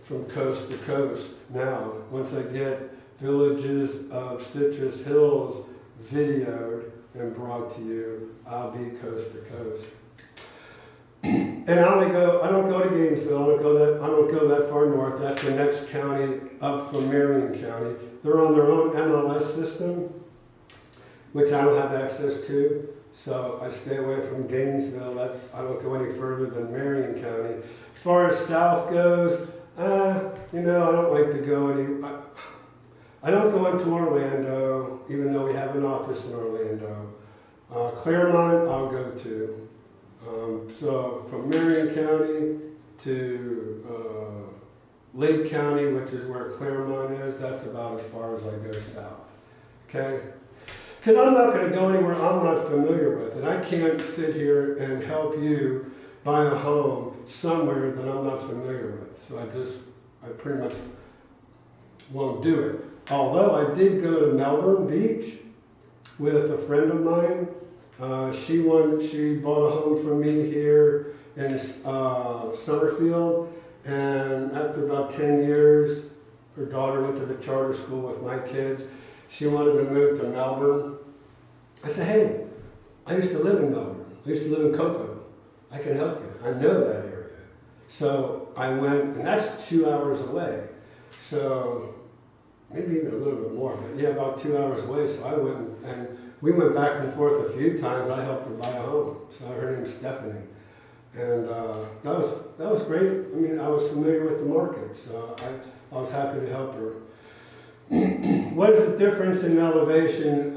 from coast to coast. Now, once I get Villages of Citrus Hills videoed and brought to you, I'll be coast to coast. And I don't go to Gainesville, I don't go that far north. That's the next county up from Marion County. They're on their own MLS system, which I don't have access to. So I stay away from Gainesville. I don't go any further than Marion County. As far as south goes, I don't like to go I don't go into Orlando, even though we have an office in Orlando. Claremont, I'll go to. So from Marion County to Lake County, which is where Claremont is, that's about as far as I go south. Okay? Because I'm not going to go anywhere I'm not familiar with, and I can't sit here and help you buy a home somewhere that I'm not familiar with. So I pretty much won't do it. Although I did go to Melbourne Beach with a friend of mine. She bought a home from me here in Summerfield, and after about 10 years, her daughter went to the charter school with my kids. She wanted to move to Melbourne. I said, hey, I used to live in Melbourne. I used to live in Cocoa. I can help you. I know that area. So I went, and that's 2 hours away. So maybe even a little bit more, but yeah, about 2 hours away. So I went, and we went back and forth a few times. I helped her buy a home. So her name's Stephanie. And that was great. I mean, I was familiar with the market, so I was happy to help her. What is the difference in elevation?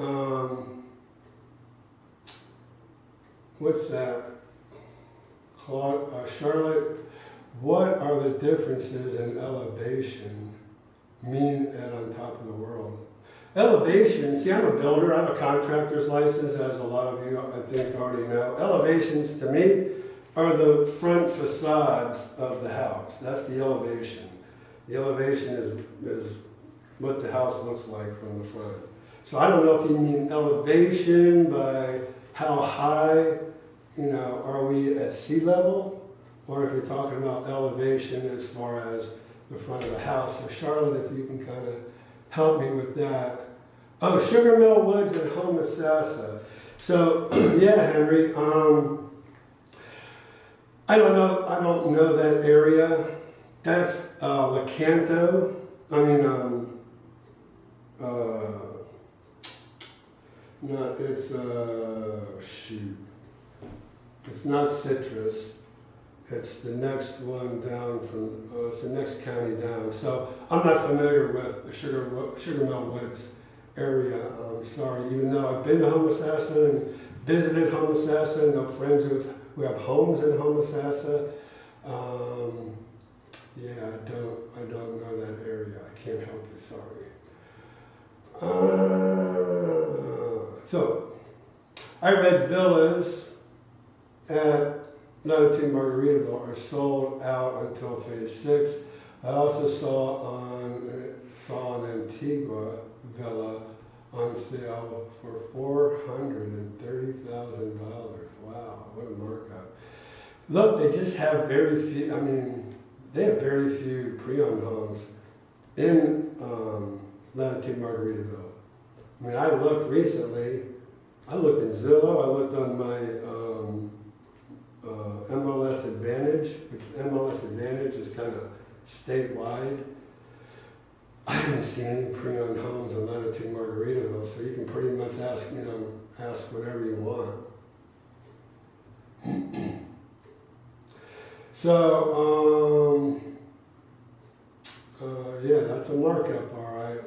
What's that? Charlotte, what are the differences in elevation mean at on top of the world? Elevation, see, I'm a builder, I have a contractor's license, as a lot of you I think already know. Elevations to me are the front facades of the house. That's the elevation. The elevation is what the house looks like from the front. So I don't know if you mean elevation by how high, are we at sea level, or if you're talking about elevation as far as the front of the house. So Charlotte, if you can kind of help me with that. Oh, Sugar Mill Woods and Homosassa. So yeah, Henry, I don't know that area. That's Lecanto. No, it's shoot. It's not Citrus. It's the next one down from. It's the next county down. So I'm not familiar with the Sugar Mill Woods area. I'm sorry. Even though I've been to Homosassa and visited Homosassa, and know friends who have homes in Homosassa. Yeah, I don't know that area. I can't help you. Sorry. So, I read villas at Latitude Margaritaville are sold out until phase 6. I also saw an Antigua villa on sale for $430,000. Wow, what a markup. Look, they just have very few, they have very few pre-owned homes in Latitude Margaritaville. I looked recently, I looked in Zillow, I looked on my MLS Advantage, which MLS Advantage is kind of statewide. I didn't see any pre-owned homes in Latitude Margaritaville, so you can pretty much ask whatever you want. So, yeah, that's a markup, all right.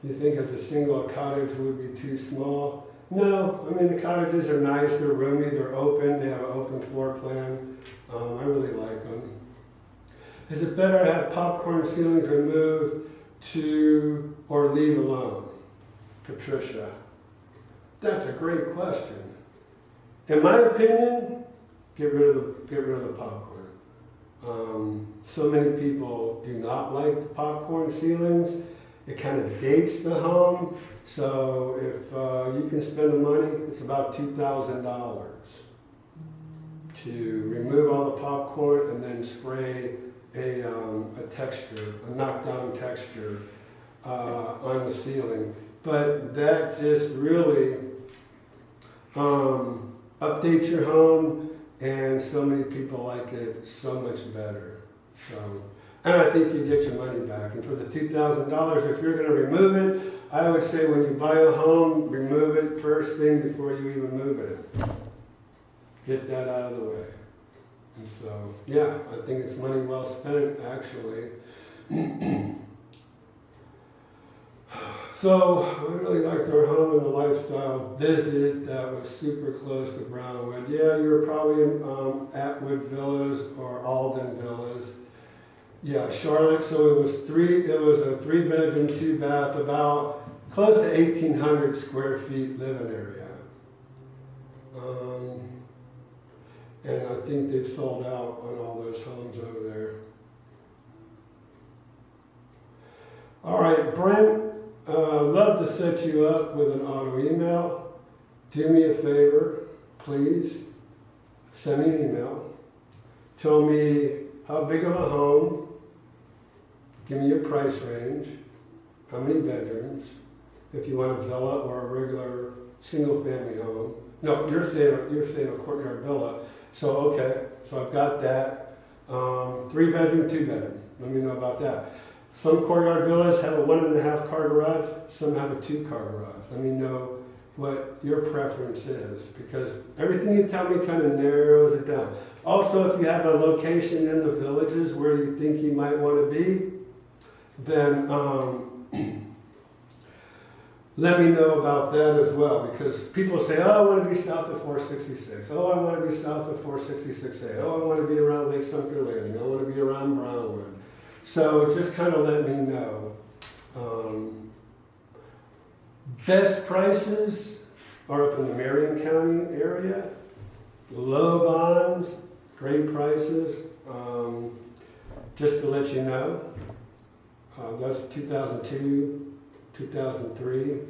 You think as a single cottage would be too small? No, the cottages are nice, they're roomy, they're open, they have an open floor plan. I really like them. Is it better to have popcorn ceilings removed or leave alone? Patricia. That's a great question. In my opinion, get rid of the popcorn. So many people do not like the popcorn ceilings. It kind of dates the home. So if you can spend the money, it's about $2,000 to remove all the popcorn and then spray a texture, a knockdown texture on the ceiling. But that just really updates your home, and so many people like it so much better. So, and I think you get your money back. And for the $2,000, if you're going to remove it, I would say when you buy a home, remove it first thing before you even move it. Get that out of the way. And so, yeah, I think it's money well spent, actually. So, we really liked our home and the lifestyle visit that was super close to Brownwood. Yeah, you were probably in Atwood Villas or Alden Villas. Yeah, Charlotte, so it was a 3-bedroom, 2-bath, about close to 1,800 square feet living area. And I think they've sold out on all those homes over there. All right, Brent, love to set you up with an auto email. Do me a favor, please. Send me an email. Tell me how big of a home. Give me your price range. How many bedrooms. If you want a villa or a regular single-family home. No, you're saying a courtyard villa. So, okay, so I've got that. 3-bedroom, 2-bedroom. Let me know about that. Some courtyard villas have a 1.5-car garage. Some have a 2-car garage. Let me know what your preference is, because everything you tell me kind of narrows it down. Also, if you have a location in the villages where you think you might want to be, then let me know about that as well, because people say, oh, I want to be south of 466. Oh, I want to be south of 466A. Oh, I want to be around Lake Sumter Landing. I want to be around Brownwood. So just kind of let me know. Best prices are up in the Marion County area. Low bonds, great prices. Just to let you know, that's 2002, 2003. You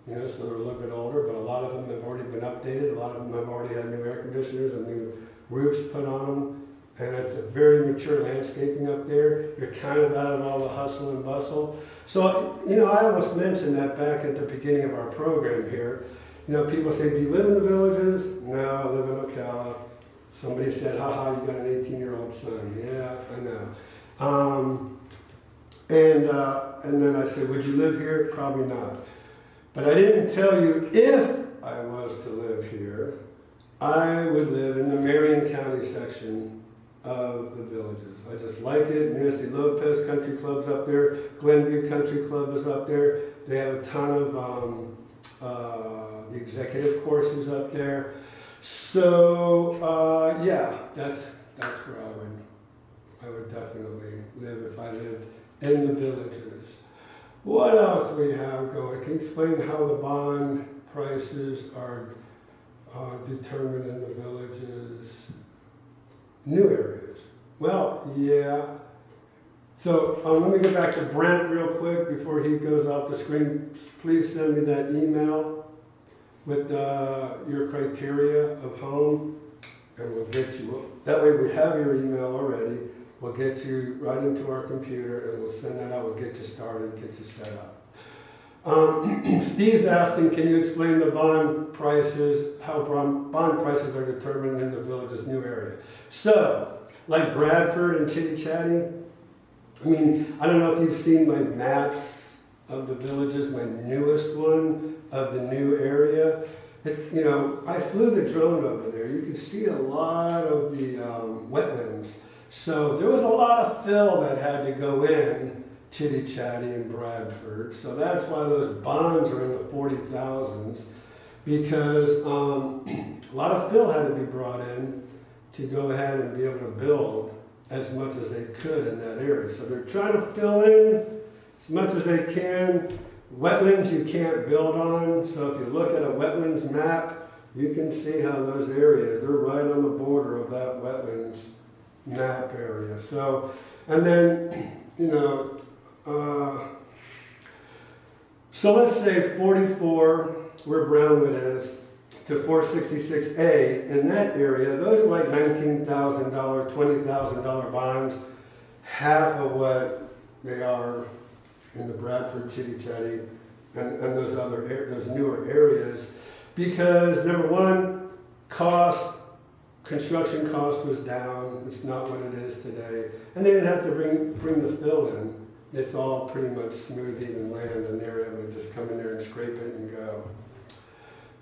know, so they're a little bit older, but a lot of them have already been updated. A lot of them have already had new air conditioners and new roofs put on them. And it's a very mature landscaping up there. You're kind of out of all the hustle and bustle. So, you know, I almost mentioned that back at the beginning of our program here. You know, people say, do you live in the villages? No, I live in Ocala. Somebody said, haha, you got an 18-year-old son. Yeah, I know. And then I said, would you live here? Probably not. But I didn't tell you if I was to live here, I would live in the Marion County section of the villages. I just like it. Nancy Lopez Country Club's up there. Glenview Country Club is up there. They have a ton of the executive courses up there. So yeah, that's where I would definitely live if I lived in the villages. What else we have going? Can you explain how the bond prices are determined in the villages? New areas. Well, yeah. So let me go back to Brent real quick before he goes off the screen. Please send me that email with your criteria of home, and we'll get you. That way we have your email already. We'll get you right into our computer, and we'll send that out. We'll get you started, get you set up. Steve's asking, can you explain the bond prices, how bond prices are determined in the village's new area? So, like Bradford and Chitty Chatty, I mean, I don't know if you've seen my maps of the villages, my newest one of the new area. You know, I flew the drone over there. You can see a lot of the wetlands. So there was a lot of fill that had to go in Chitty Chatty and Bradford. So that's why those bonds are in the 40,000s, because a lot of fill had to be brought in to go ahead and be able to build as much as they could in that area. So they're trying to fill in as much as they can. Wetlands you can't build on. So if you look at a wetlands map, you can see how those areas, they're right on the border of that wetlands map area. So, and then, you know, so let's say 44, where Brownwood is, to 466A, in that area, those are like $19,000, $20,000 bonds. half of what they are in the Bradford, Chitty Chatty, and those those newer areas, because number one, construction cost was down. It's not what it is today, and they didn't have to bring the fill in. It's all pretty much smooth, even land, and they're able to just come in there and scrape it and go.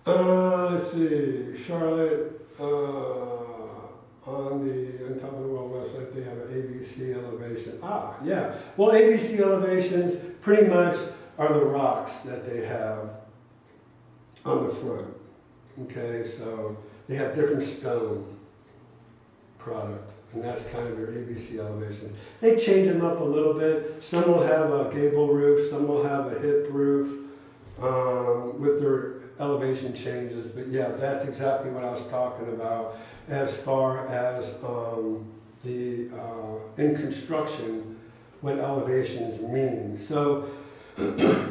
Let's see, Charlotte, on top of the world website, they have an ABC elevation. Ah, yeah. Well, ABC elevations pretty much are the rocks that they have on the front. Okay, so they have different stone product, and that's kind of their ABC elevation. They change them up a little bit. Some will have a gable roof, some will have a hip roof with their elevation changes. But yeah, that's exactly what I was talking about as far as in construction, what elevations mean. So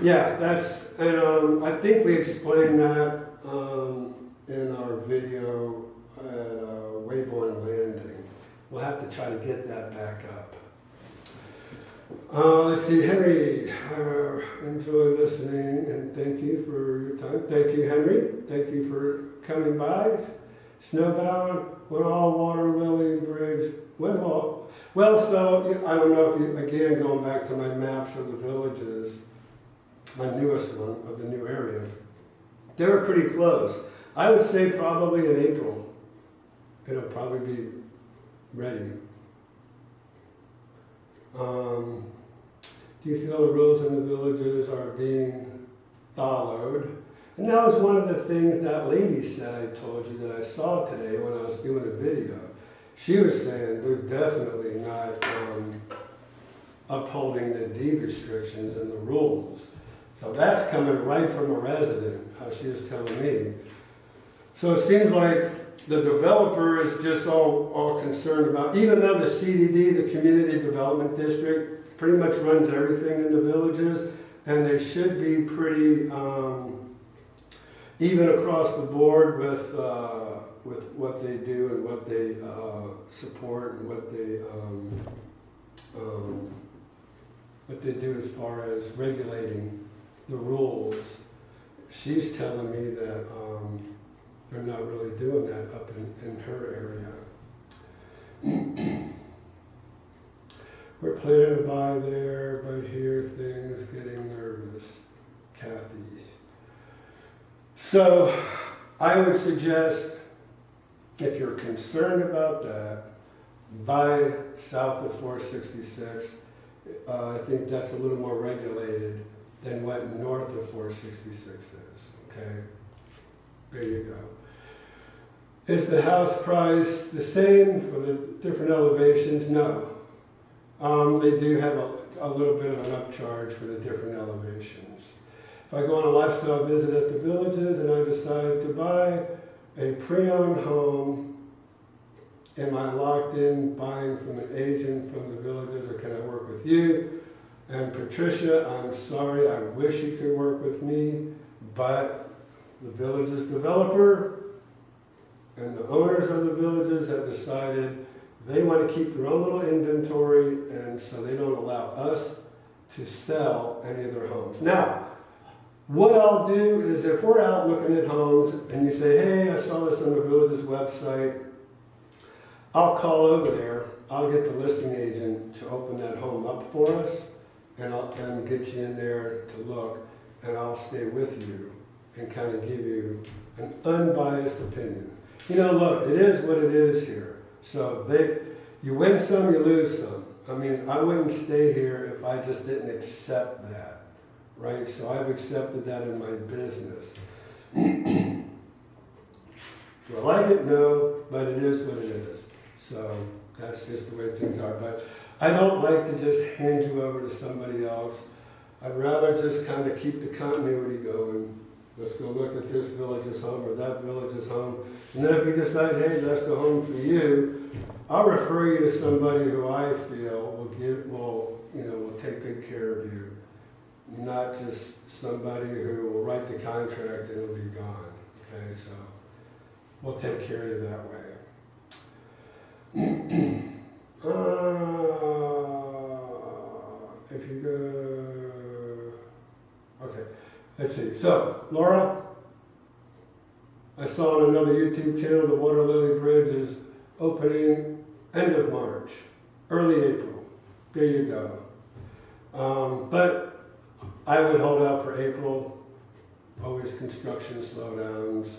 yeah, that's, and I think we explained that in our video at Wayborn Landing. We'll have to try to get that back up. Let's see, Henry, enjoy listening and thank you for your time. Thank you, Henry. Thank you for coming by. Snowbound, when all water lily bridge, well, so I don't know if you, again, going back to my maps of the villages, my newest one of the new area, they were pretty close. I would say probably in April, it'll probably be ready. Do you feel the rules in the villages are being followed? And that was one of the things that lady said I told you that I saw today when I was doing a video. She was saying they're definitely not upholding the deed restrictions and the rules. So that's coming right from a resident, how she was telling me. So it seems like the developer is just all concerned about, even though the CDD, the Community Development District, pretty much runs everything in the villages, and they should be pretty even across the board with what they do and what they support and what they do as far as regulating the rules. She's telling me that they're not really doing that up in her area. We're planning to buy there, but hear things getting nervous. Kathy. So I would suggest, if you're concerned about that, buy south of 466. I think that's a little more regulated than what north of 466 is, okay? There you go. Is the house price the same for the different elevations? No. They do have a little bit of an upcharge for the different elevations. If I go on a lifestyle visit at the villages and I decide to buy a pre-owned home, am I locked in buying from an agent from the villages, or can I work with you? And Patricia, I'm sorry, I wish you could work with me, but the villages developer and the owners of the villages have decided they want to keep their own little inventory, and so they don't allow us to sell any of their homes. Now, what I'll do is, if we're out looking at homes and you say, hey, I saw this on the village's website, I'll call over there, I'll get the listing agent to open that home up for us, and I'll get you in there to look, and I'll stay with you and kind of give you an unbiased opinion. You know, look, it is what it is here. So you win some, you lose some. I mean, I wouldn't stay here if I just didn't accept that, right? So I've accepted that in my business. Do I like it? No, but it is what it is. So that's just the way things are. But I don't like to just hand you over to somebody else. I'd rather just kind of keep the continuity going. Let's go look at this village's home or that village's home. And then if you decide, hey, that's the home for you, I'll refer you to somebody who I feel will take good care of you. Not just somebody who will write the contract and it'll be gone. Okay, so we'll take care of you that way. So, Laura, I saw on another YouTube channel the Water Lily Bridge is opening end of March, early April. There you go. But I would hold out for April. Always construction slowdowns,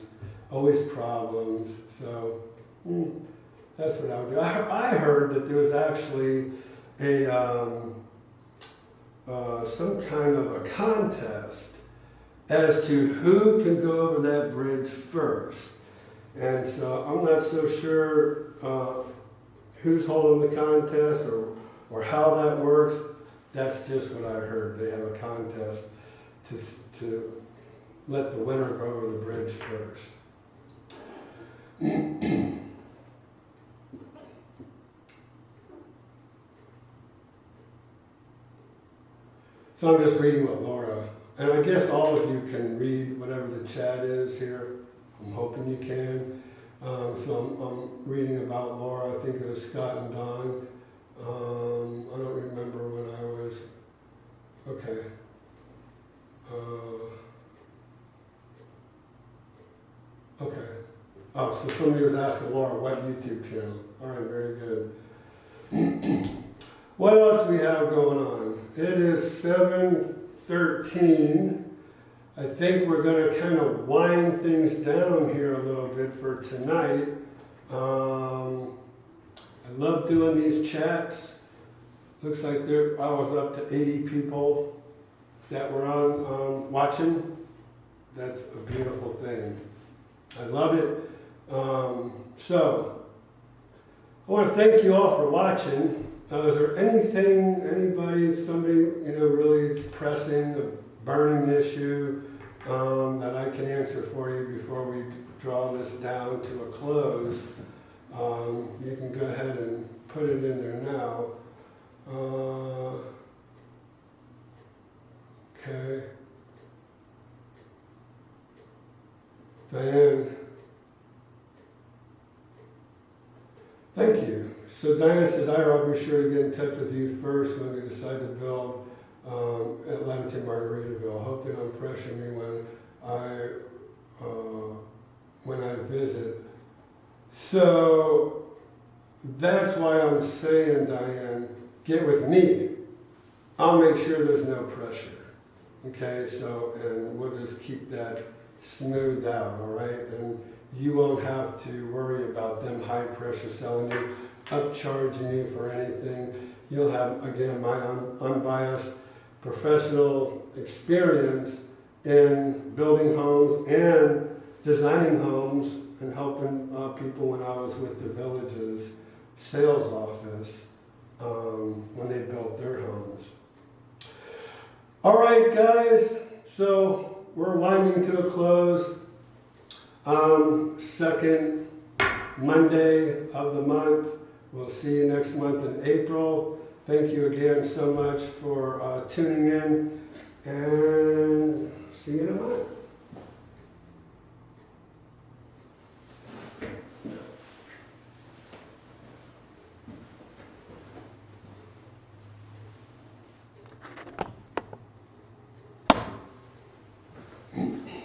always problems. So that's what I would do. I heard that there was actually a some kind of a contest as to who can go over that bridge first. And so I'm not so sure who's holding the contest or how that works. That's just what I heard. They have a contest to let the winner go over the bridge first. So I'm just reading what Laura, and I guess all of you can read whatever the chat is here. I'm hoping you can. So I'm reading about Laura. I think it was Scott and Don. I don't remember when I was. Okay. Okay. Oh, so somebody was asking Laura, what YouTube channel? All right, very good. What else we have going on? It is 7:13. I think we're going to kind of wind things down here a little bit for tonight. I love doing these chats. Looks like I was up to 80 people that were on watching. That's a beautiful thing. I love it. So, I want to thank you all for watching. Is there anything, somebody, really pressing, a burning issue that I can answer for you before we draw this down to a close? You can go ahead and put it in there now. Okay. Diane. Thank you. So Diane says, I'll be sure to get in touch with you first when we decide to build at Leamington Margaritaville. I hope they don't pressure me when I visit. So that's why I'm saying, Diane, get with me. I'll make sure there's no pressure. Okay, so, and we'll just keep that smoothed out, all right? And you won't have to worry about them high pressure selling you, upcharging you for anything. You'll have, again, my unbiased professional experience in building homes and designing homes and helping people when I was with the Village's sales office when they built their homes. All right, guys, so we're winding to a close. Second Monday of the month. We'll see you next month in April. Thank you again so much for tuning in, and see you in a month.